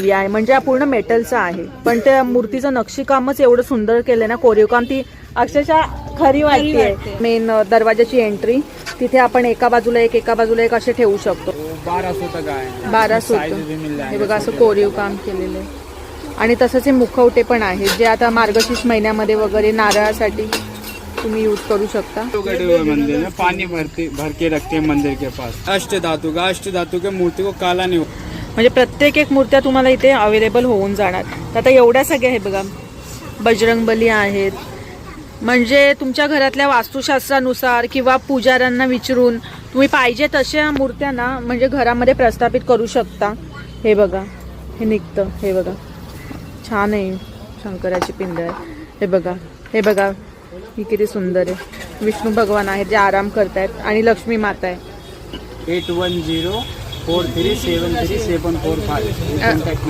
आहे म्हणजे पूर्ण मेटलचं आहे, पण त्या मूर्तीचं नक्षीकामच एवढं सुंदर केलंय ना, कोरीव काम, ती अक्षरशः खरी वाटते. मेन दरवाजाची एंट्री तिथे आपण एका बाजूला एक असे ठेवू शकतो. 1200 तक आहे, 1200. हे बघा असं कोरीव काम केलेलं आहे. आणि तसंच हे मुखवटे पण आहेत जे आता मार्गशीर्ष महिन्यामध्ये वगैरे नारळासाठी तुम्ही यूज करू शकता. मंदिर में पानी भर के रखते हैं मंदिर के पास. अष्ट धातु के मूर्ति को काला नहीं, म्हणजे प्रत्येक एक मूर्त्या तुम्हाला इथे अवेलेबल होऊन जाणार. तर आता एवढ्या सगळ्या आहे बघा, बजरंगबली आहेत. म्हणजे तुमच्या घरातल्या वास्तुशास्त्रानुसार किंवा पुजाऱ्यांना विचारून तुम्ही पाहिजे तशा मूर्त्या ना म्हणजे घरामध्ये प्रस्थापित करू शकता. हे बघा हे निघतं, हे बघा छान आहे, शंकराची पिंड आहे. हे बघा ही किती सुंदर आहे. विष्णू भगवान आहेत जे आराम करतायत आणि लक्ष्मी माता आहे. 8104373745